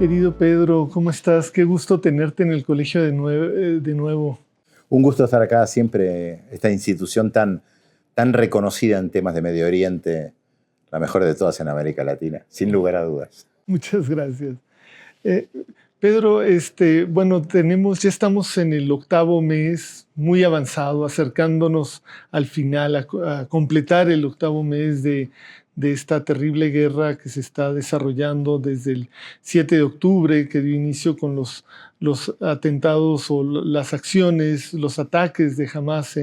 Querido Pedro, ¿cómo estás? Qué gusto tenerte en el colegio de nuevo. Un gusto estar acá siempre, esta institución tan reconocida en temas de Medio Oriente, la mejor de todas en América Latina, sin lugar a dudas. Muchas gracias. Eh, Pedro, bueno, ya estamos en el 8º mes, muy avanzado, acercándonos al final, a completar el 8º mes de esta terrible guerra que se está desarrollando desde el 7 de octubre, que dio inicio con los atentados o las acciones, los ataques de Hamás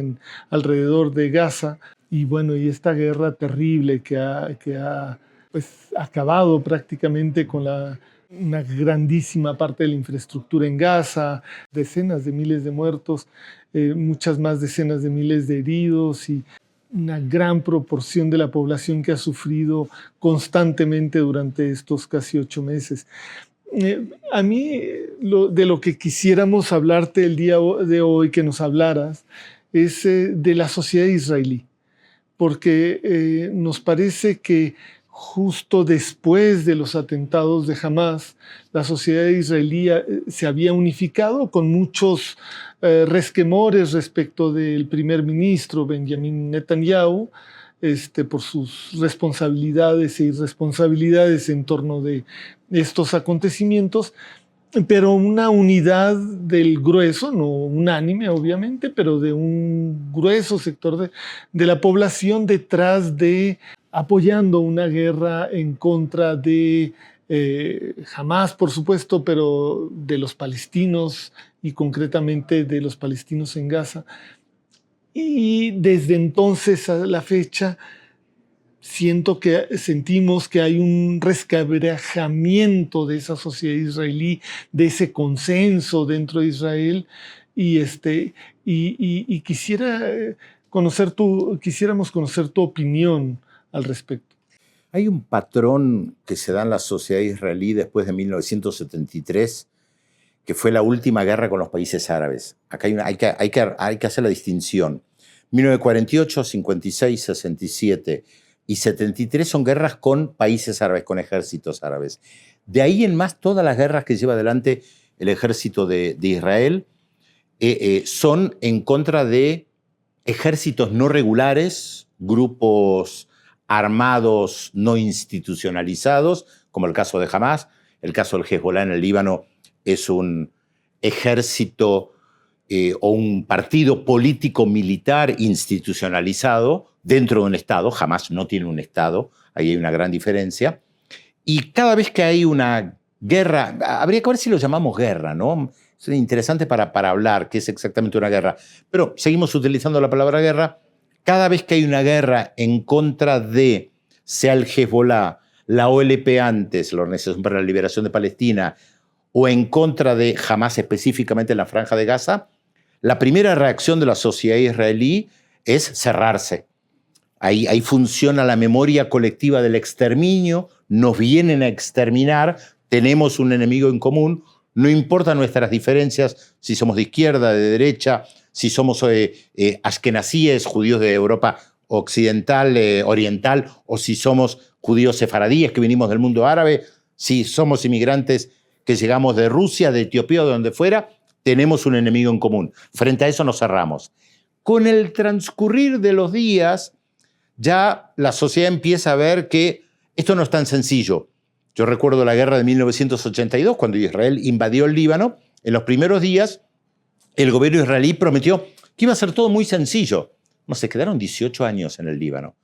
alrededor de Gaza. Y bueno, y esta guerra terrible que ha pues, acabado prácticamente con una grandísima parte de la infraestructura en Gaza, decenas de miles de muertos, muchas más decenas de miles de heridos y una gran proporción de la población que ha sufrido constantemente durante estos casi 8 meses. A mí, de lo que quisiéramos hablarte el día de hoy, que nos hablaras, es de la sociedad israelí, porque nos parece que justo después de los atentados de Hamás, la sociedad israelí se había unificado con muchos resquemores respecto del primer ministro Benjamin Netanyahu, por sus responsabilidades e irresponsabilidades en torno de estos acontecimientos, pero una unidad del grueso, no unánime obviamente, pero de un grueso sector de la población detrás de apoyando una guerra en contra de Hamás, por supuesto, pero de los palestinos y concretamente de los palestinos en Gaza. Y desde entonces a la fecha sentimos que hay un resquebrajamiento de esa sociedad israelí, de ese consenso dentro de Israel, y quisiéramos conocer tu opinión al respecto. Hay un patrón que se da en la sociedad israelí después de 1973, que fue la última guerra con los países árabes. Acá hay que hacer la distinción. 1948, 56, 67 y 73 son guerras con países árabes, con ejércitos árabes. De ahí en más, todas las guerras que lleva adelante el ejército de Israel son en contra de ejércitos no regulares, grupos armados no institucionalizados, como el caso de Hamás. El caso del Hezbollah en el Líbano es un ejército o un partido político militar institucionalizado dentro de un Estado. Hamás no tiene un Estado, ahí hay una gran diferencia. Y cada vez que hay una guerra, habría que ver si lo llamamos guerra, ¿no? Es interesante para hablar qué es exactamente una guerra. Pero seguimos utilizando la palabra guerra. Cada vez que hay una guerra en contra de, sea el Hezbollah, la OLP antes, la Organización para la Liberación de Palestina, o en contra de Hamás específicamente en la Franja de Gaza, la primera reacción de la sociedad israelí es cerrarse. Ahí funciona la memoria colectiva del exterminio, nos vienen a exterminar, tenemos un enemigo en común, no importan nuestras diferencias, si somos de izquierda, de derecha, si somos askenazíes, judíos de Europa occidental, oriental, o si somos judíos sefaradíes que venimos del mundo árabe, si somos inmigrantes que llegamos de Rusia, de Etiopía o de donde fuera, tenemos un enemigo en común. Frente a eso nos cerramos. Con el transcurrir de los días, ya la sociedad empieza a ver que esto no es tan sencillo. Yo recuerdo la guerra de 1982, cuando Israel invadió el Líbano. En los primeros días, el gobierno israelí prometió que iba a ser todo muy sencillo. No, se quedaron 18 años en el Líbano.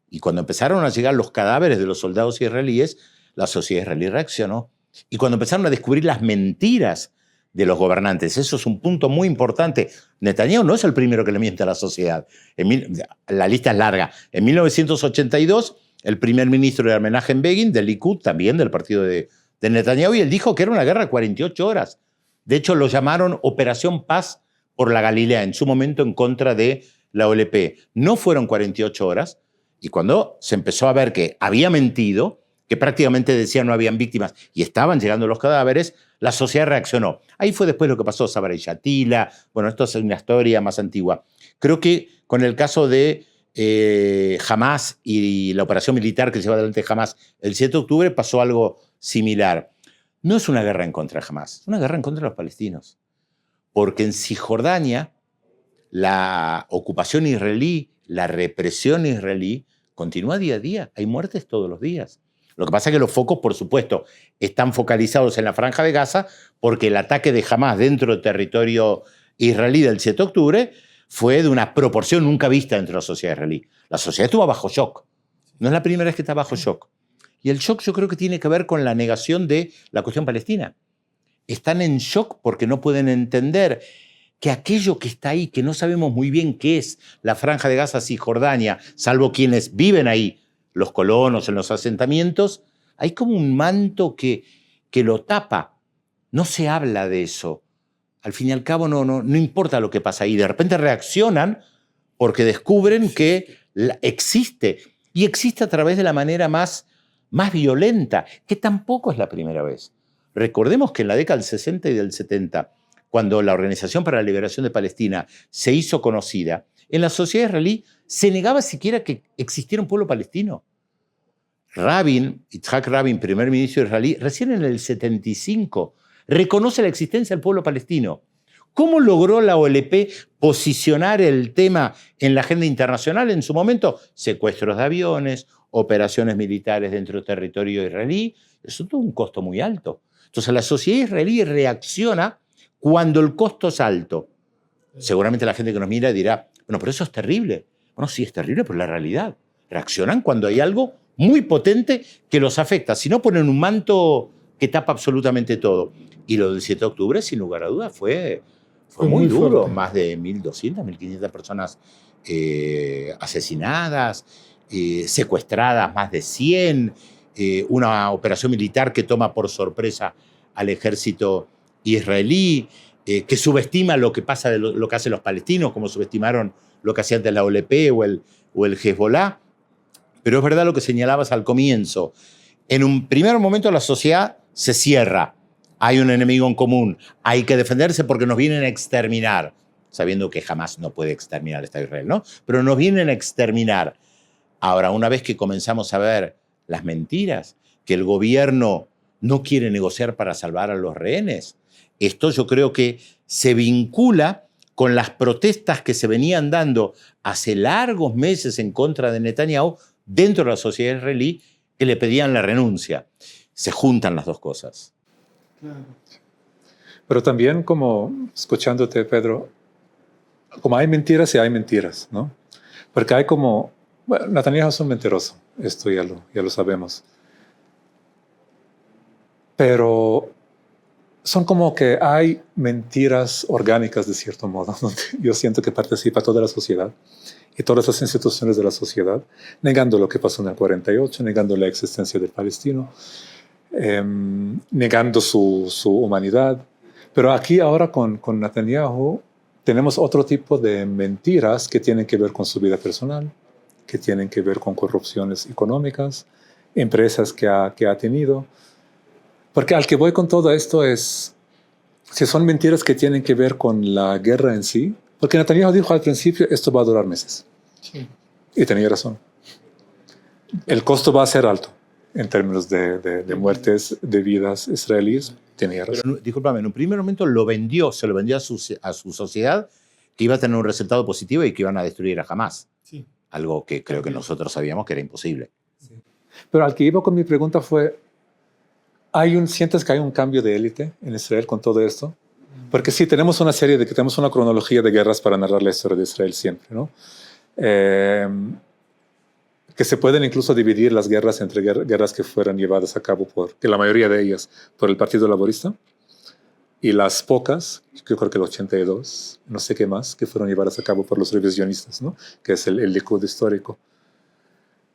Y cuando empezaron a llegar los cadáveres de los soldados israelíes, la sociedad israelí reaccionó. Y cuando empezaron a descubrir las mentiras de los gobernantes, eso es un punto muy importante. Netanyahu no es el primero que le miente a la sociedad. La lista es larga. En 1982, el primer ministro era Menachem Begin, del Likud, también del partido de Netanyahu, y él dijo que era una guerra de 48 horas. De hecho, lo llamaron Operación Paz por la Galilea, en su momento en contra de la OLP. No fueron 48 horas, y cuando se empezó a ver que había mentido, que prácticamente decía no habían víctimas y estaban llegando los cadáveres, la sociedad reaccionó. Ahí fue después lo que pasó, Sabra y Shatila. Bueno, esto es una historia más antigua. Creo que con el caso de Hamás y la operación militar que lleva adelante Hamás el 7 de octubre pasó algo similar. no es una guerra en contra de Hamás, es una guerra en contra de los palestinos. Porque en Cisjordania la ocupación israelí, la represión israelí continúa día a día. Hay muertes todos los días. Lo que pasa es que los focos, por supuesto, están focalizados en la Franja de Gaza porque el ataque de Hamás dentro del territorio israelí del 7 de octubre fue de una proporción nunca vista dentro de la sociedad israelí. La sociedad estuvo bajo shock. No es la primera vez que está bajo shock. Y el shock yo creo que tiene que ver con la negación de la cuestión palestina. Están en shock porque no pueden entender que aquello que está ahí, que no sabemos muy bien qué es la Franja de Gaza, Cisjordania, salvo quienes viven ahí, los colonos en los asentamientos, hay como un manto que lo tapa. No se habla de eso. Al fin y al cabo no importa lo que pasa ahí. De repente reaccionan porque descubren que existe. Y existe a través de la manera más violenta, que tampoco es la primera vez. Recordemos que en la década del 60 y del 70, cuando la Organización para la Liberación de Palestina se hizo conocida, en la sociedad israelí se negaba siquiera que existiera un pueblo palestino. Yitzhak Rabin, primer ministro israelí, recién en el 75, reconoce la existencia del pueblo palestino. ¿Cómo logró la OLP posicionar el tema en la agenda internacional en su momento? Secuestros de aviones, operaciones militares dentro del territorio israelí. Eso tuvo un costo muy alto. Entonces la sociedad israelí reacciona cuando el costo es alto. Seguramente la gente que nos mira dirá, bueno, pero eso es terrible. Bueno, sí es terrible, pero es la realidad. Reaccionan cuando hay algo muy potente que los afecta. Si no, ponen un manto que tapa absolutamente todo. Y lo del 7 de octubre, sin lugar a dudas, fue muy duro. Fuerte. Más de 1.200, 1.500 personas asesinadas, secuestradas más de 100, una operación militar que toma por sorpresa al ejército israelí, que subestima lo que pasa de lo que hacen los palestinos, como subestimaron lo que hacía antes la OLP o el Hezbollah. Pero es verdad lo que señalabas al comienzo. En un primer momento la sociedad se cierra. Hay un enemigo en común. Hay que defenderse porque nos vienen a exterminar. Sabiendo que jamás no puede exterminar al Estado de Israel, ¿no? Pero nos vienen a exterminar. Ahora, una vez que comenzamos a ver las mentiras, que el gobierno no quiere negociar para salvar a los rehenes, esto yo creo que se vincula con las protestas que se venían dando hace largos meses en contra de Netanyahu dentro de la sociedad israelí, que le pedían la renuncia. Se juntan las dos cosas. Claro. Pero también, como escuchándote, Pedro, como hay mentiras y hay mentiras, ¿no? Porque hay como, bueno, Netanyahu es un mentiroso, esto ya lo sabemos. Pero son como que hay mentiras orgánicas de cierto modo, donde yo siento que participa toda la sociedad y todas las instituciones de la sociedad, negando lo que pasó en el 48, negando la existencia del palestino, negando su humanidad. Pero aquí ahora con Netanyahu tenemos otro tipo de mentiras que tienen que ver con su vida personal, que tienen que ver con corrupciones económicas, empresas que ha tenido. Porque al que voy con todo esto es, si son mentiras que tienen que ver con la guerra en sí, porque Netanyahu dijo al principio, esto va a durar meses. Sí. Y tenía razón. El costo va a ser alto en términos de muertes de vidas israelíes. Tenía razón. Pero, discúlpame, en un primer momento se lo vendió a su sociedad, que iba a tener un resultado positivo y que iban a destruir a Hamás. Sí. Algo que creo que nosotros sabíamos que era imposible. Sí. Pero al que iba con mi pregunta fue, ¿sientes que hay un cambio de élite en Israel con todo esto? Porque sí, tenemos una cronología de guerras para narrar la historia de Israel siempre, ¿no? Que se pueden incluso dividir las guerras entre guerras que fueron llevadas a cabo que la mayoría de ellas por el Partido Laborista, y las pocas, yo creo que el 82, no sé qué más, que fueron llevadas a cabo por los revisionistas, ¿no? Que es el Likud histórico.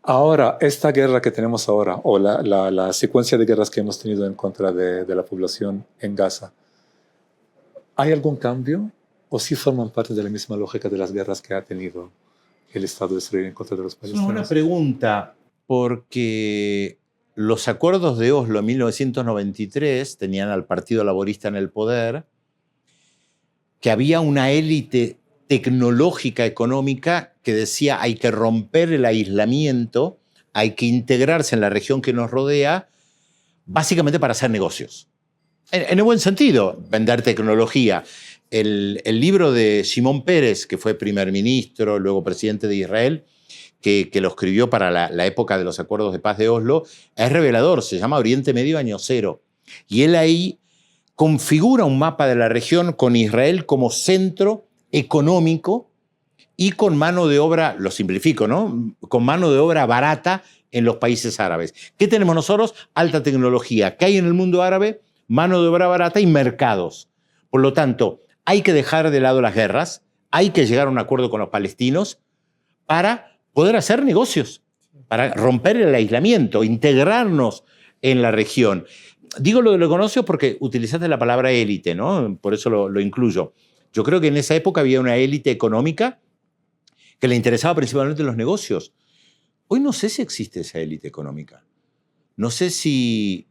Ahora, esta guerra que tenemos ahora, o la secuencia de guerras que hemos tenido en contra de la población en Gaza, ¿hay algún cambio? ¿O sí forman parte de la misma lógica de las guerras que ha tenido el Estado de Israel en contra de los palestinos? Es una buena pregunta, porque los acuerdos de Oslo en 1993 tenían al Partido Laborista en el poder, que había una élite tecnológica económica que decía hay que romper el aislamiento, hay que integrarse en la región que nos rodea, básicamente para hacer negocios. En el buen sentido, vender tecnología. El libro de Shimon Peres, que fue primer ministro, luego presidente de Israel, que lo escribió para la época de los acuerdos de paz de Oslo, es revelador, se llama Oriente Medio Año Cero. Y él ahí configura un mapa de la región con Israel como centro económico y con mano de obra, lo simplifico, ¿no? Con mano de obra barata en los países árabes. ¿Qué tenemos nosotros? Alta tecnología. ¿Qué hay en el mundo árabe? Mano de obra barata y mercados. Por lo tanto, hay que dejar de lado las guerras, hay que llegar a un acuerdo con los palestinos para poder hacer negocios, para romper el aislamiento, integrarnos en la región. Digo lo de los negocios porque utilizaste la palabra élite, ¿no? Por eso lo incluyo. Yo creo que en esa época había una élite económica que le interesaba principalmente los negocios. Hoy no sé si existe esa élite económica. No sé si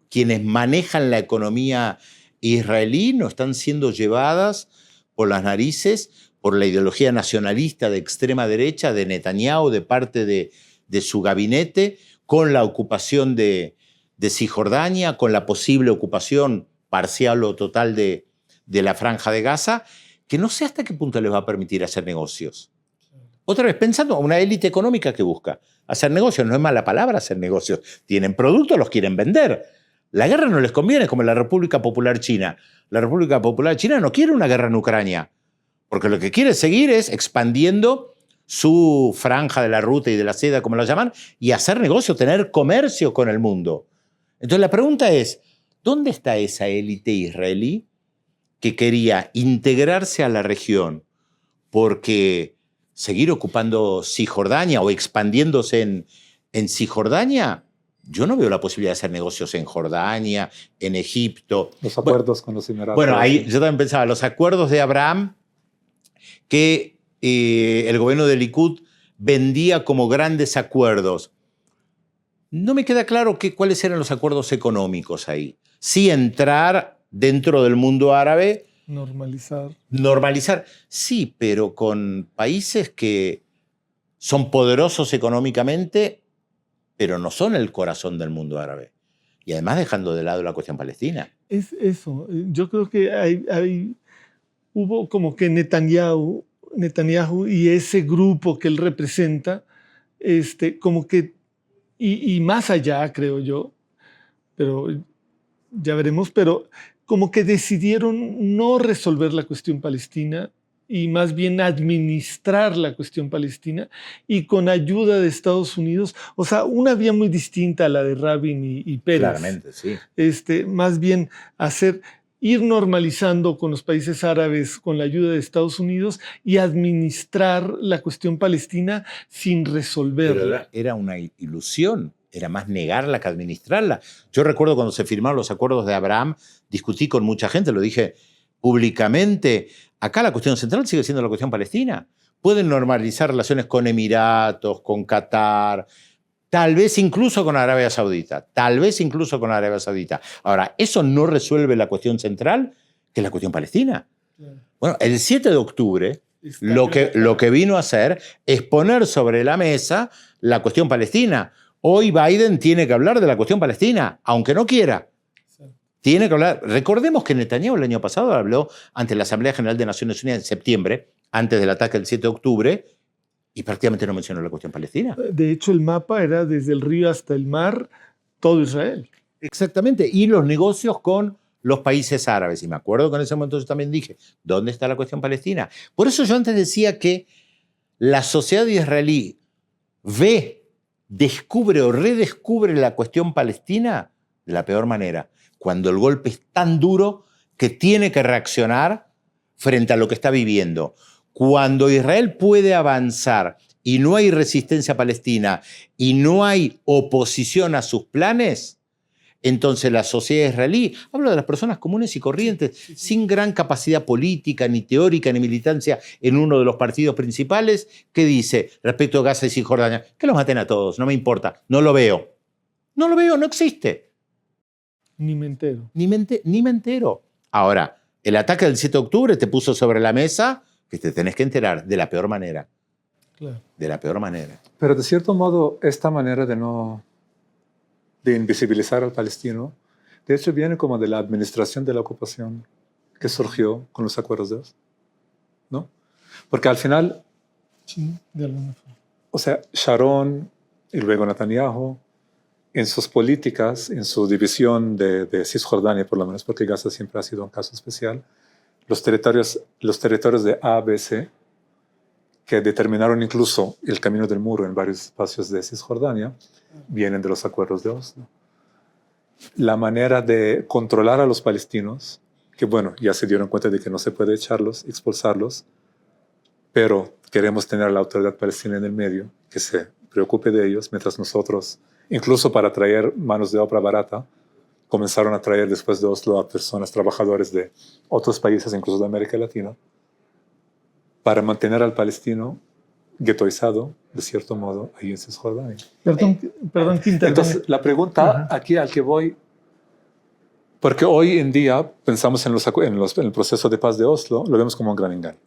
quienes manejan la economía israelí no están siendo llevadas por las narices por la ideología nacionalista de extrema derecha de Netanyahu, de parte de su gabinete, con la ocupación de Cisjordania, con la posible ocupación parcial o total de la Franja de Gaza, que no sé hasta qué punto les va a permitir hacer negocios. Otra vez, pensando en una élite económica que busca hacer negocios. No es mala palabra hacer negocios. Tienen productos, los quieren vender. La guerra no les conviene, como la República Popular China. La República Popular China no quiere una guerra en Ucrania, porque lo que quiere seguir es expandiendo su franja de la ruta y de la seda, como lo llaman, y hacer negocio, tener comercio con el mundo. Entonces la pregunta es, ¿dónde está esa élite israelí que quería integrarse a la región porque seguir ocupando Cisjordania o expandiéndose en Cisjordania? Yo no veo la posibilidad de hacer negocios en Jordania, en Egipto. Los acuerdos con los Emiratos. Bueno, ahí yo también pensaba, los acuerdos de Abraham que el gobierno de Likud vendía como grandes acuerdos. No me queda claro cuáles eran los acuerdos económicos ahí. Sí entrar dentro del mundo árabe. Normalizar, sí, pero con países que son poderosos económicamente, pero no son el corazón del mundo árabe. Y además dejando de lado la cuestión palestina. Es eso. Yo creo que hubo como que Netanyahu y ese grupo que él representa, como que, y más allá, creo yo, pero ya veremos, pero como que decidieron no resolver la cuestión palestina y más bien administrar la cuestión palestina y con ayuda de Estados Unidos, o sea, una vía muy distinta a la de Rabin y Pérez. Claramente, sí. Más bien ir normalizando con los países árabes con la ayuda de Estados Unidos y administrar la cuestión palestina sin resolverla. Pero era una ilusión. Era más negarla que administrarla. Yo recuerdo cuando se firmaron los acuerdos de Abraham, discutí con mucha gente, lo dije públicamente, acá la cuestión central sigue siendo la cuestión palestina. Pueden normalizar relaciones con Emiratos, con Qatar, tal vez incluso con Arabia Saudita, Ahora, eso no resuelve la cuestión central, que es la cuestión palestina. Bueno, el 7 de octubre, lo que vino a hacer es poner sobre la mesa la cuestión palestina. Hoy Biden tiene que hablar de la cuestión palestina, aunque no quiera. Sí. Tiene que hablar. Recordemos que Netanyahu el año pasado habló ante la Asamblea General de Naciones Unidas en septiembre, antes del ataque del 7 de octubre, y prácticamente no mencionó la cuestión palestina. De hecho, el mapa era desde el río hasta el mar, todo Israel. Exactamente. Y los negocios con los países árabes. Y me acuerdo que en ese momento yo también dije, ¿dónde está la cuestión palestina? Por eso yo antes decía que la sociedad israelí descubre o redescubre la cuestión palestina de la peor manera, cuando el golpe es tan duro que tiene que reaccionar frente a lo que está viviendo. Cuando Israel puede avanzar y no hay resistencia palestina y no hay oposición a sus planes, entonces la sociedad israelí, hablo de las personas comunes y corrientes, sin gran capacidad política, ni teórica, ni militancia en uno de los partidos principales, ¿qué dice respecto a Gaza y Cisjordania? Que los maten a todos, no me importa, no lo veo. No lo veo, no existe. Ni me entero. Ni me entero. Ahora, el ataque del 7 de octubre te puso sobre la mesa que te tenés que enterar de la peor manera. Claro. De la peor manera. Pero de cierto modo, esta manera de invisibilizar al palestino De hecho, viene como de la administración de la ocupación que surgió con los acuerdos de Oslo, ¿no? Porque al final, Sí, de alguna forma. o sea, Sharon y luego Netanyahu, en sus políticas, en su división de Cisjordania, por lo menos, porque Gaza siempre ha sido un caso especial, los territorios de A, B, C, que determinaron incluso el camino del muro en varios espacios de Cisjordania, vienen de los acuerdos de Oslo. La manera de controlar a los palestinos, que bueno, ya se dieron cuenta de que no se puede echarlos, expulsarlos, pero queremos tener a la autoridad palestina en el medio, que se preocupe de ellos, mientras nosotros, incluso para traer manos de obra barata, comenzaron a traer después de Oslo a personas, trabajadores de otros países, incluso de América Latina, para mantener al palestino guetoizado, de cierto modo, ahí en Cisjordania. Perdón que intervenga. Entonces, la pregunta aquí al que voy, porque hoy en día pensamos en el proceso de paz de Oslo, lo vemos como un gran engaño,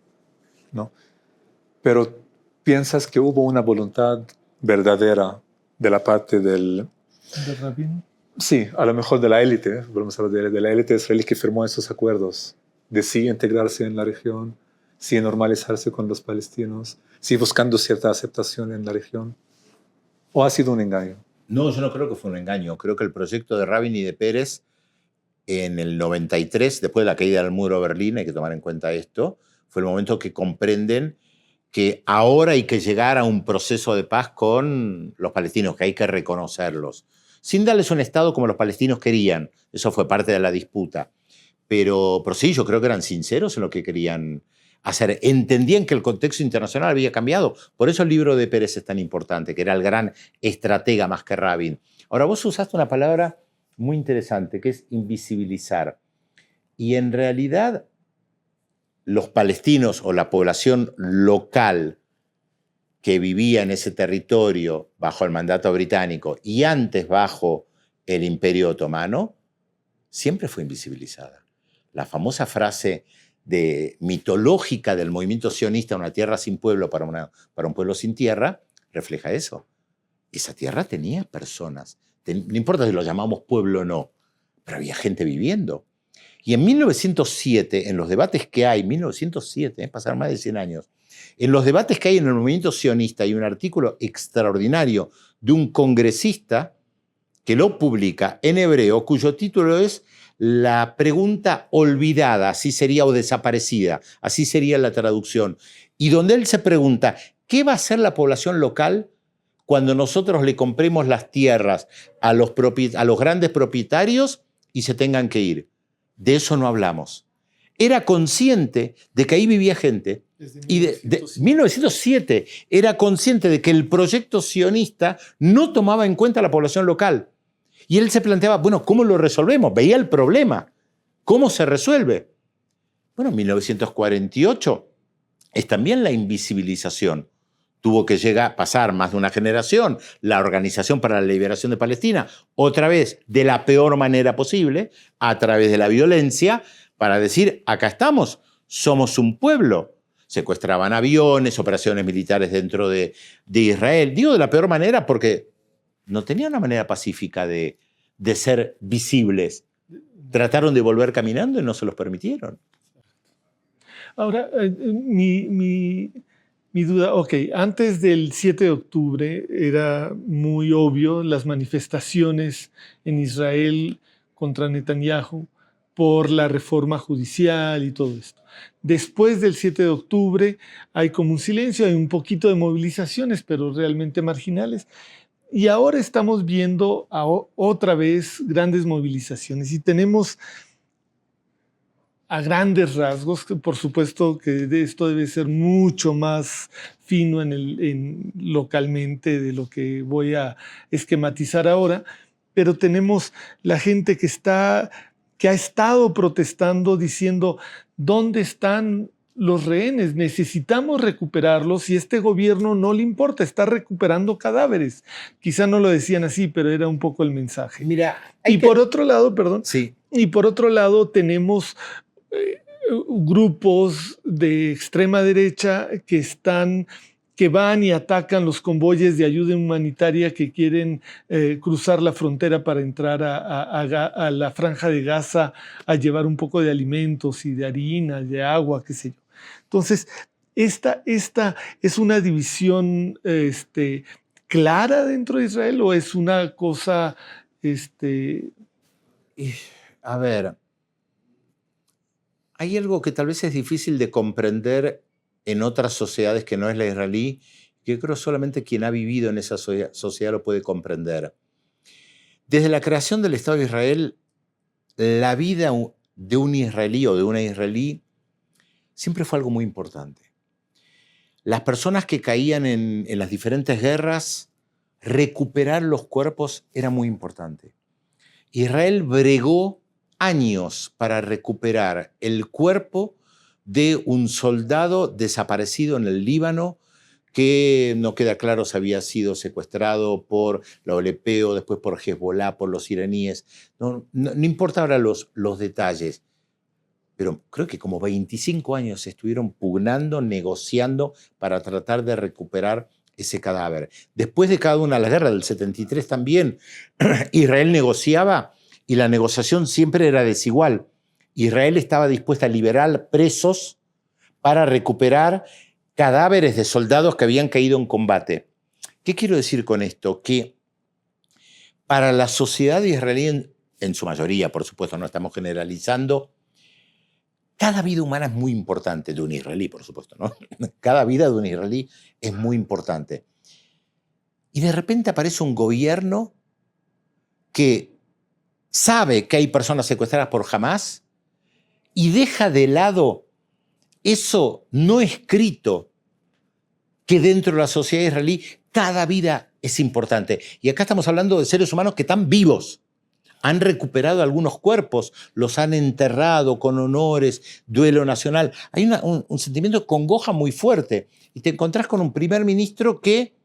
¿no? Pero ¿piensas que hubo una voluntad verdadera de la parte del... ¿De Rabin? Sí, a lo mejor de la élite, volvemos a hablar de la élite israelí que firmó esos acuerdos, de sí integrarse en la región, sí normalizarse con los palestinos, sí buscando cierta aceptación en la región? ¿O ha sido un engaño? No, yo no creo que fue un engaño. Creo que el proyecto de Rabin y de Pérez en el 93, después de la caída del muro de Berlín, hay que tomar en cuenta esto, fue el momento que comprenden que ahora hay que llegar a un proceso de paz con los palestinos, que hay que reconocerlos, sin darles un Estado como los palestinos querían. Eso fue parte de la disputa. Pero sí, yo creo que eran sinceros en lo que querían hacer. Entendían que el contexto internacional había cambiado. Por eso el libro de Pérez es tan importante, que era el gran estratega más que Rabin. Ahora, vos usaste una palabra muy interesante, que es invisibilizar. Y en realidad, los palestinos o la población local que vivía en ese territorio bajo el mandato británico y antes bajo el Imperio Otomano, siempre fue invisibilizada. La famosa frase mitológica del movimiento sionista, una tierra sin pueblo para un pueblo sin tierra, refleja eso. Esa tierra tenía personas. No importa si lo llamamos pueblo o no, pero había gente viviendo. Y en 1907, en los debates que hay, 1907, pasaron más de 100 años, en los debates que hay en el movimiento sionista hay un artículo extraordinario de un congresista que lo publica en hebreo, cuyo título es La pregunta olvidada, así sería, o desaparecida, así sería la traducción, y donde él se pregunta, ¿qué va a hacer la población local cuando nosotros le compremos las tierras a los grandes propietarios y se tengan que ir? De eso no hablamos. Era consciente de que ahí vivía gente. Y de 1907 era consciente de que el proyecto sionista no tomaba en cuenta a la población local. Y él se planteaba, bueno, ¿cómo lo resolvemos? Veía el problema. ¿Cómo se resuelve? Bueno, en 1948 es también la invisibilización. Tuvo que pasar más de una generación, la Organización para la Liberación de Palestina, otra vez de la peor manera posible, a través de la violencia, para decir, acá estamos, somos un pueblo. Secuestraban aviones, operaciones militares dentro de Israel. Digo de la peor manera porque no tenían una manera pacífica de ser visibles. Trataron de volver caminando y no se los permitieron. Ahora, mi duda, antes del 7 de octubre era muy obvio las manifestaciones en Israel contra Netanyahu por la reforma judicial y todo esto. Después del 7 de octubre hay como un silencio, hay un poquito de movilizaciones, pero realmente marginales. Y ahora estamos viendo otra vez grandes movilizaciones y tenemos a grandes rasgos, por supuesto que esto debe ser mucho más fino localmente de lo que voy a esquematizar ahora, pero tenemos la gente que ha estado protestando diciendo, ¿dónde están los rehenes? Necesitamos recuperarlos y este gobierno no le importa, está recuperando cadáveres. Quizá no lo decían así, pero era un poco el mensaje. Mira, por otro lado, perdón, sí. Y por otro lado tenemos grupos de extrema derecha que están que van y atacan los convoyes de ayuda humanitaria que quieren cruzar la frontera para entrar a la franja de Gaza a llevar un poco de alimentos y de harina, de agua, qué sé yo. Entonces, esta es una división clara dentro de Israel, o es una cosa... A ver, hay algo que tal vez es difícil de comprender en otras sociedades que no es la israelí, que creo solamente quien ha vivido en esa sociedad lo puede comprender. Desde la creación del Estado de Israel, la vida de un israelí o de una israelí siempre fue algo muy importante. Las personas que caían en las diferentes guerras, recuperar los cuerpos era muy importante. Israel bregó años para recuperar el cuerpo de un soldado desaparecido en el Líbano, que no queda claro si había sido secuestrado por la OLP o después por Hezbollah, por los iraníes. No importa ahora los detalles, pero creo que como 25 años estuvieron pugnando, negociando para tratar de recuperar ese cadáver. Después de cada una de las guerras, del 73 también, Israel negociaba y la negociación siempre era desigual. Israel estaba dispuesta a liberar presos para recuperar cadáveres de soldados que habían caído en combate. ¿Qué quiero decir con esto? Que para la sociedad israelí, en su mayoría, por supuesto, no estamos generalizando, cada vida humana es muy importante, de un israelí, por supuesto, ¿no? Cada vida de un israelí es muy importante. Y de repente aparece un gobierno que sabe que hay personas secuestradas por Hamás y deja de lado eso no escrito, que dentro de la sociedad israelí cada vida es importante. Y acá estamos hablando de seres humanos que están vivos. Han recuperado algunos cuerpos, los han enterrado con honores, duelo nacional. Hay un sentimiento de congoja muy fuerte. Y te encontrás con un primer ministro que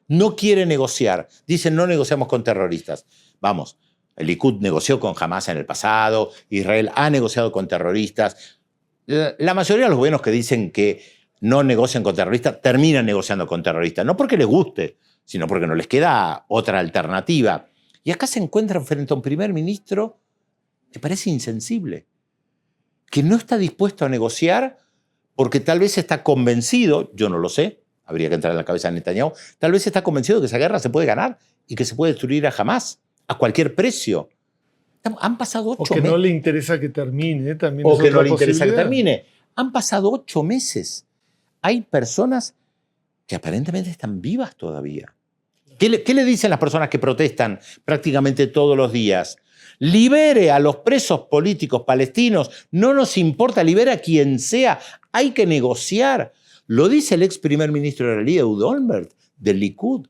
no quiere negociar. Dicen, no negociamos con terroristas. Vamos, el Likud negoció con Hamás en el pasado, Israel ha negociado con terroristas. La mayoría de los gobiernos que dicen que no negocian con terroristas terminan negociando con terroristas. No porque les guste, sino porque no les queda otra alternativa. Y acá se encuentran frente a un primer ministro que parece insensible, que no está dispuesto a negociar porque tal vez está convencido, yo no lo sé, habría que entrar en la cabeza de Netanyahu, tal vez está convencido de que esa guerra se puede ganar y que se puede destruir a Hamás a cualquier precio. Han pasado 8 meses. O que no le interesa que termine, también. O que no le interesa que termine. Han pasado 8 meses. Hay personas que aparentemente están vivas todavía. ¿Qué le dicen las personas que protestan prácticamente todos los días? Libere a los presos políticos palestinos, no nos importa, libere a quien sea, hay que negociar. Lo dice el ex primer ministro israelí, Ehud Olmert, del Likud.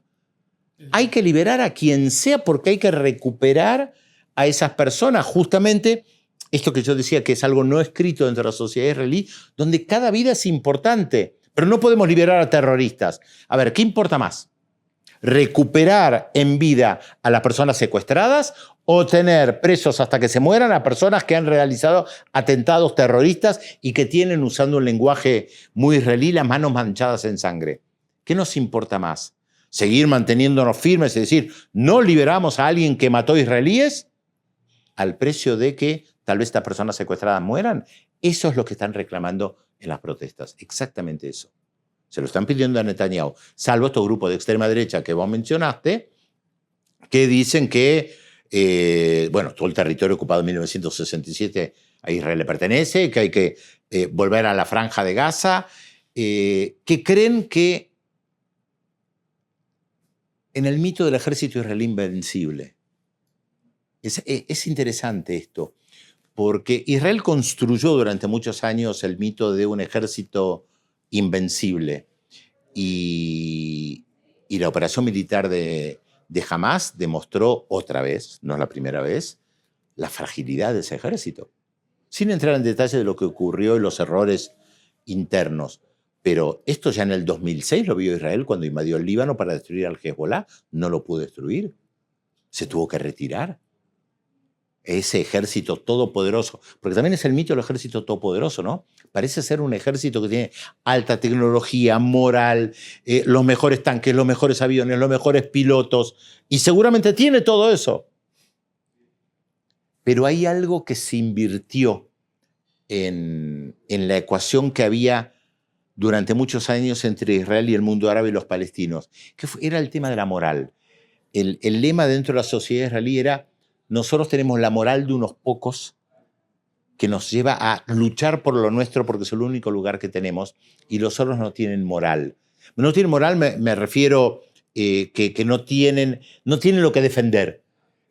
Hay que liberar a quien sea porque hay que recuperar a esas personas. Justamente esto que yo decía que es algo no escrito dentro de la sociedad israelí, donde cada vida es importante, pero no podemos liberar a terroristas. A ver, ¿qué importa más? ¿Recuperar en vida a las personas secuestradas o tener presos hasta que se mueran a personas que han realizado atentados terroristas y que tienen, usando un lenguaje muy israelí, las manos manchadas en sangre? ¿Qué nos importa más? ¿Seguir manteniéndonos firmes y decir, no liberamos a alguien que mató israelíes al precio de que tal vez estas personas secuestradas mueran? Eso es lo que están reclamando en las protestas, exactamente eso. Se lo están pidiendo a Netanyahu, salvo estos grupos de extrema derecha que vos mencionaste, que dicen que, todo el territorio ocupado en 1967 a Israel le pertenece, que hay que volver a la franja de Gaza, que creen que en el mito del ejército israelí invencible. Es interesante esto, porque Israel construyó durante muchos años el mito de un ejército invencible. Y la operación militar de Hamás demostró otra vez, no es la primera vez, la fragilidad de ese ejército. Sin entrar en detalle de lo que ocurrió y los errores internos. Pero esto ya en el 2006 lo vio Israel cuando invadió el Líbano para destruir al Hezbollah. No lo pudo destruir. Se tuvo que retirar. ese ejército todopoderoso, porque también es el mito del ejército todopoderoso, ¿no? Parece ser un ejército que tiene alta tecnología, moral, los mejores tanques, los mejores aviones, los mejores pilotos, y seguramente tiene todo eso. Pero hay algo que se invirtió en la ecuación que había durante muchos años entre Israel y el mundo árabe y los palestinos, que era el tema de la moral. El lema dentro de la sociedad israelí era: nosotros tenemos la moral de unos pocos que nos lleva a luchar por lo nuestro porque es el único lugar que tenemos, y los otros no tienen moral. No tienen moral, me refiero que no tienen lo que defender.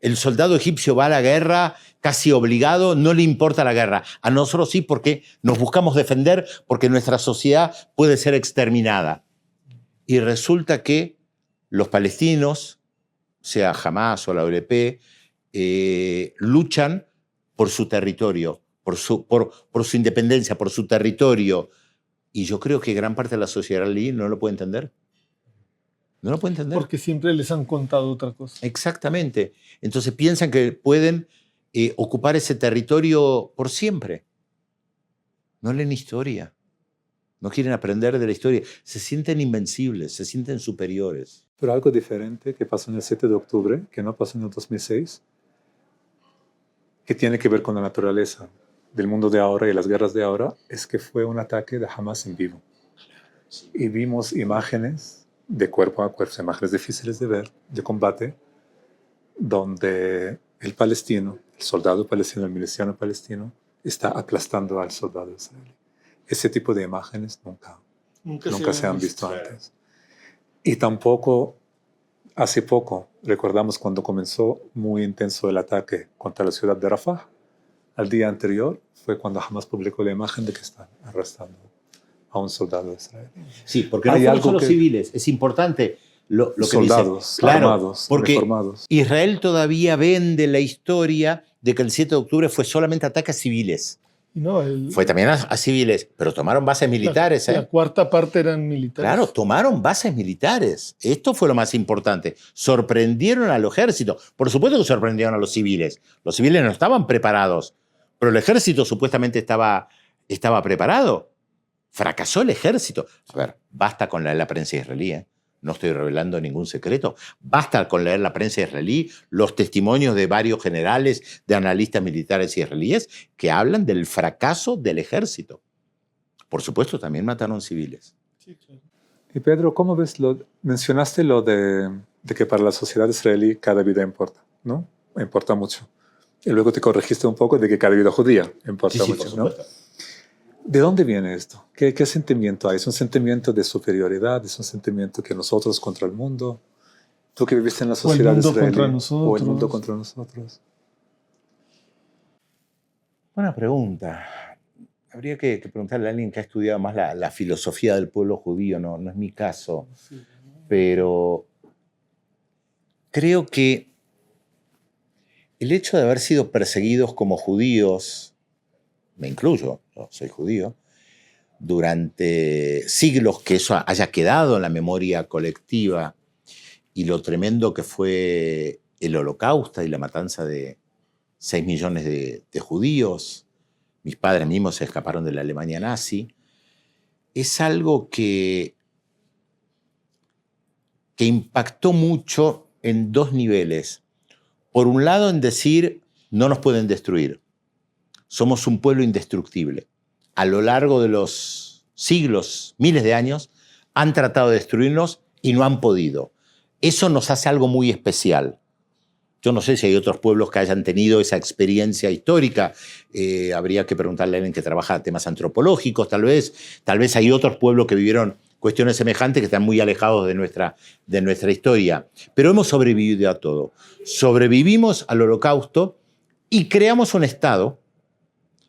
El soldado egipcio va a la guerra casi obligado, no le importa la guerra. A nosotros sí, porque nos buscamos defender, porque nuestra sociedad puede ser exterminada. Y resulta que los palestinos, sea Hamas o la OLP, luchan por su territorio, por su independencia, por su territorio. Y yo creo que gran parte de la sociedad israelí no lo puede entender. No lo puede entender. Porque siempre les han contado otra cosa. Exactamente. Entonces piensan que pueden ocupar ese territorio por siempre. No leen historia. No quieren aprender de la historia. Se sienten invencibles, se sienten superiores. Pero algo diferente que pasó en el 7 de octubre, que no pasó en el 2006, que tiene que ver con la naturaleza del mundo de ahora y las guerras de ahora, es que fue un ataque de Hamas en vivo. Y vimos imágenes de cuerpo a cuerpo, imágenes difíciles de ver, de combate, donde el palestino, el soldado palestino, el miliciano palestino, está aplastando al soldado israelí. Ese tipo de imágenes nunca se han visto antes. Y tampoco, hace poco, recordamos cuando comenzó muy intenso el ataque contra la ciudad de Rafah. Al día anterior fue cuando Hamas publicó la imagen de que están arrestando a un soldado israelí. Sí, porque no fueron solo civiles. Es importante lo que soldados, dice. Claro, armados, porque uniformados. Israel todavía vende la historia de que el 7 de octubre fue solamente ataques civiles. No, fue también a civiles, pero tomaron bases militares. La cuarta parte eran militares. Claro, tomaron bases militares. Esto fue lo más importante. Sorprendieron al ejército. Por supuesto que sorprendieron a los civiles. Los civiles no estaban preparados, pero el ejército supuestamente estaba preparado. Fracasó el ejército. A ver, basta con leer la prensa israelí, no estoy revelando ningún secreto. Basta con leer la prensa israelí, los testimonios de varios generales, de analistas militares israelíes que hablan del fracaso del ejército. Por supuesto, también mataron civiles. Sí, claro. Y Pedro, ¿cómo ves mencionaste lo de que para la sociedad israelí cada vida importa, ¿no? Importa mucho. Y luego te corregiste un poco de que cada vida judía importa mucho, por ¿no? ¿De dónde viene esto? ¿Qué sentimiento hay? ¿Es un sentimiento de superioridad? ¿Es un sentimiento que nosotros contra el mundo? ¿Tú que viviste en la sociedad israelí? ¿O el mundo contra nosotros? Buena pregunta. Habría que preguntarle a alguien que ha estudiado más la filosofía del pueblo judío. No es mi caso. Pero creo que el hecho de haber sido perseguidos como judíos, me incluyo, yo soy judío, durante siglos, que eso haya quedado en la memoria colectiva, y lo tremendo que fue el Holocausto y la matanza de 6 millones de judíos, mis padres mismos se escaparon de la Alemania nazi, es algo que impactó mucho en dos niveles. Por un lado, en decir, no nos pueden destruir. Somos un pueblo indestructible. A lo largo de los siglos, miles de años, han tratado de destruirnos y no han podido. Eso nos hace algo muy especial. Yo no sé si hay otros pueblos que hayan tenido esa experiencia histórica. Habría que preguntarle a alguien que trabaja temas antropológicos, tal vez. Tal vez hay otros pueblos que vivieron cuestiones semejantes que están muy alejados de nuestra historia. Pero hemos sobrevivido a todo. Sobrevivimos al Holocausto y creamos un Estado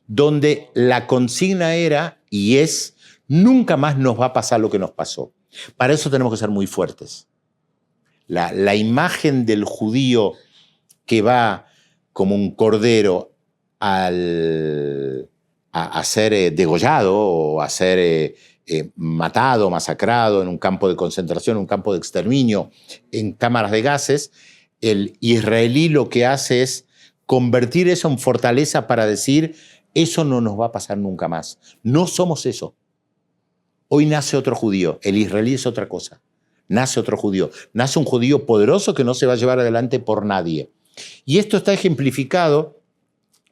donde la consigna era y es: nunca más nos va a pasar lo que nos pasó. Para eso tenemos que ser muy fuertes. La imagen del judío que va como un cordero a ser degollado o a ser matado, masacrado en un campo de concentración, un campo de exterminio, en cámaras de gases, el israelí lo que hace es convertir eso en fortaleza para decir, eso no nos va a pasar nunca más. No somos eso. Hoy nace otro judío, el israelí es otra cosa. Nace otro judío, nace un judío poderoso que no se va a llevar adelante por nadie. Y esto está ejemplificado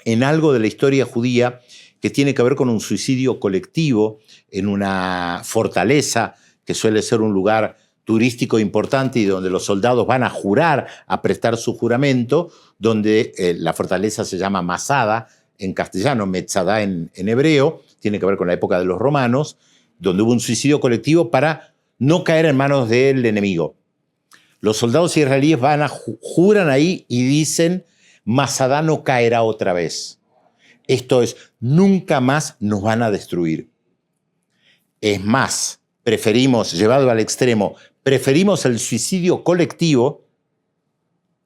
en algo de la historia judía que tiene que ver con un suicidio colectivo en una fortaleza que suele ser un lugar turístico importante y donde los soldados van a jurar, a prestar su juramento, donde la fortaleza se llama Masada en castellano, Metzadá en hebreo, tiene que ver con la época de los romanos, donde hubo un suicidio colectivo para no caer en manos del enemigo. Los soldados israelíes juran ahí y dicen, Masada no caerá otra vez. Esto es, nunca más nos van a destruir. Es más, preferimos, llevado al extremo, preferimos el suicidio colectivo,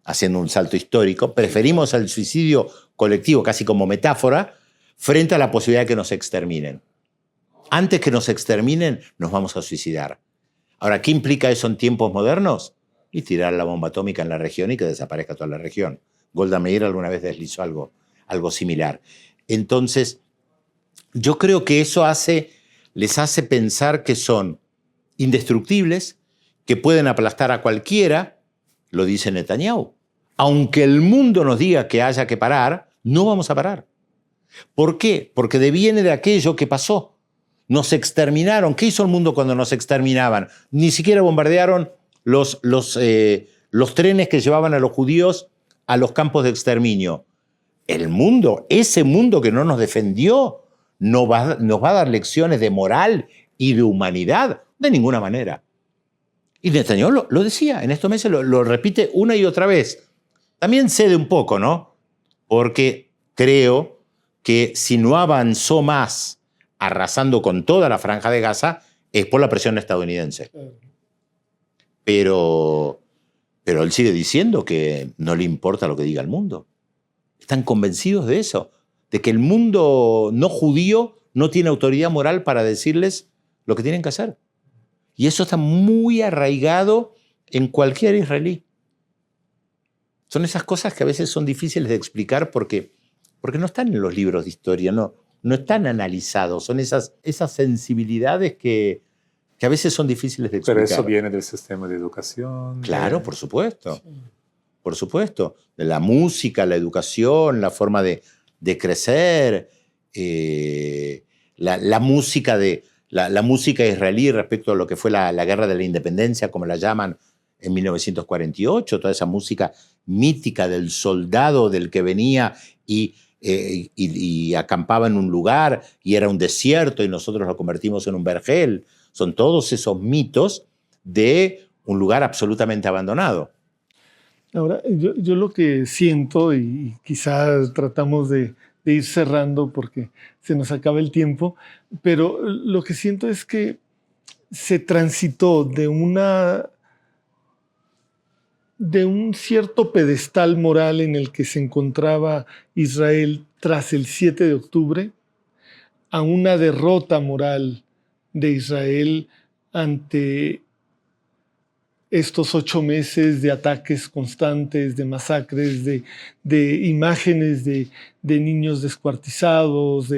haciendo un salto histórico, preferimos el suicidio colectivo, casi como metáfora, frente a la posibilidad de que nos exterminen. Antes que nos exterminen, nos vamos a suicidar. Ahora, ¿qué implica eso en tiempos modernos? Y tirar la bomba atómica en la región y que desaparezca toda la región. Golda Meir alguna vez deslizó algo similar. Entonces, yo creo que eso les hace pensar que son indestructibles, que pueden aplastar a cualquiera, lo dice Netanyahu. Aunque el mundo nos diga que haya que parar, no vamos a parar. ¿Por qué? Porque deviene de aquello que pasó. Nos exterminaron. ¿Qué hizo el mundo cuando nos exterminaban? Ni siquiera bombardearon los trenes que llevaban a los judíos a los campos de exterminio. El mundo, ese mundo que no nos defendió, nos va a dar lecciones de moral y de humanidad. De ninguna manera. Y Netanyahu lo decía, en estos meses lo repite una y otra vez. También cede un poco, ¿no? Porque creo que si no avanzó más arrasando con toda la franja de Gaza, es por la presión estadounidense. Pero él sigue diciendo que no le importa lo que diga el mundo. Están convencidos de eso, de que el mundo no judío no tiene autoridad moral para decirles lo que tienen que hacer. Y eso está muy arraigado en cualquier israelí. Son esas cosas que a veces son difíciles de explicar porque no están en los libros de historia, no están analizados. Son esas sensibilidades que a veces son difíciles de explicar. Pero eso viene del sistema de educación. Claro, por supuesto. Sí. Por supuesto. De la música, la educación, la forma de crecer, la música la música israelí respecto a lo que fue la guerra de la independencia, como la llaman en 1948, toda esa música mítica del soldado del que venía y acampaba en un lugar y era un desierto y nosotros lo convertimos en un vergel. Son todos esos mitos de un lugar absolutamente abandonado. Ahora, yo lo que siento, y quizás tratamos de ir cerrando porque se nos acaba el tiempo, pero lo que siento es que se transitó de un cierto pedestal moral en el que se encontraba Israel tras el 7 de octubre a una derrota moral de Israel ante estos 8 meses de ataques constantes, de masacres, de imágenes de niños descuartizados,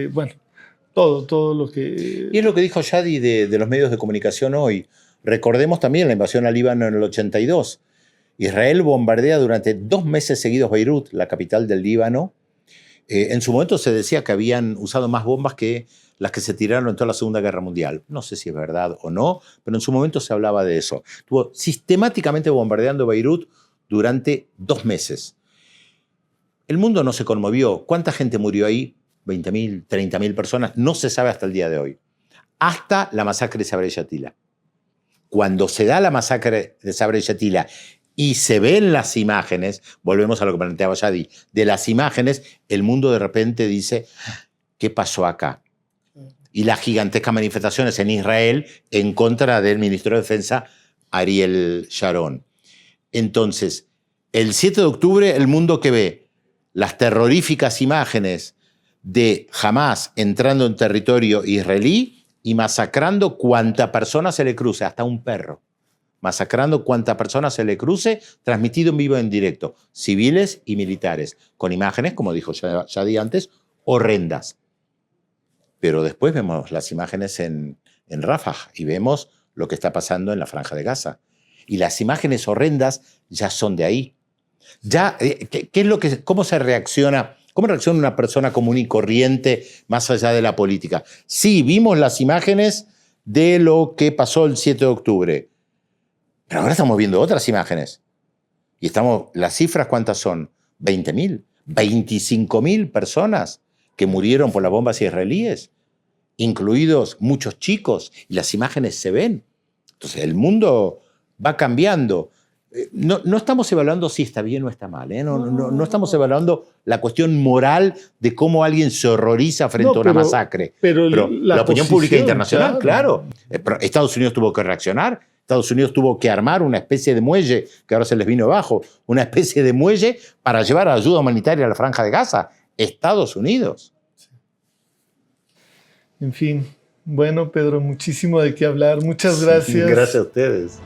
todo lo que... Y es lo que dijo Shadi de los medios de comunicación hoy. Recordemos también la invasión al Líbano en el 82. Israel bombardea durante 2 meses seguidos Beirut, la capital del Líbano. En su momento se decía que habían usado más bombas que las que se tiraron en toda la Segunda Guerra Mundial. No sé si es verdad o no, pero en su momento se hablaba de eso. Estuvo sistemáticamente bombardeando Beirut durante 2 meses. El mundo no se conmovió. ¿Cuánta gente murió ahí? 20.000, 30.000 personas. No se sabe hasta el día de hoy. Hasta la masacre de Sabra y Shatila. Cuando se da la masacre de Sabra y Shatila y se ven las imágenes, volvemos a lo que planteaba Shadi, de las imágenes, el mundo de repente dice, ¿qué pasó acá? Y las gigantescas manifestaciones en Israel en contra del ministro de Defensa, Ariel Sharon. Entonces, el 7 de octubre, el mundo que ve las terroríficas imágenes de Hamas entrando en territorio israelí y masacrando cuanta persona se le cruce, hasta un perro. masacrando cuantas personas se le cruce, transmitido en vivo en directo, civiles y militares, con imágenes, como dijo Shadi antes, horrendas. Pero después vemos las imágenes en Rafah y vemos lo que está pasando en la Franja de Gaza. Y las imágenes horrendas ya son de ahí. Ya, ¿qué es lo que, cómo se reacciona? ¿Cómo reacciona una persona común y corriente más allá de la política? Sí, vimos las imágenes de lo que pasó el 7 de octubre. Pero ahora estamos viendo otras imágenes. Y las cifras, ¿cuántas son? 20.000, 25.000 personas que murieron por las bombas israelíes, incluidos muchos chicos, y las imágenes se ven. Entonces, el mundo va cambiando. No estamos evaluando si está bien o está mal. No estamos evaluando la cuestión moral de cómo alguien se horroriza frente a una masacre. Pero la opinión pública internacional, claro. Estados Unidos tuvo que reaccionar. Estados Unidos tuvo que armar una especie de muelle, que ahora se les vino abajo, una especie de muelle para llevar ayuda humanitaria a la Franja de Gaza. Estados Unidos. En fin. Bueno, Pedro, muchísimo de qué hablar. Muchas gracias. Gracias a ustedes.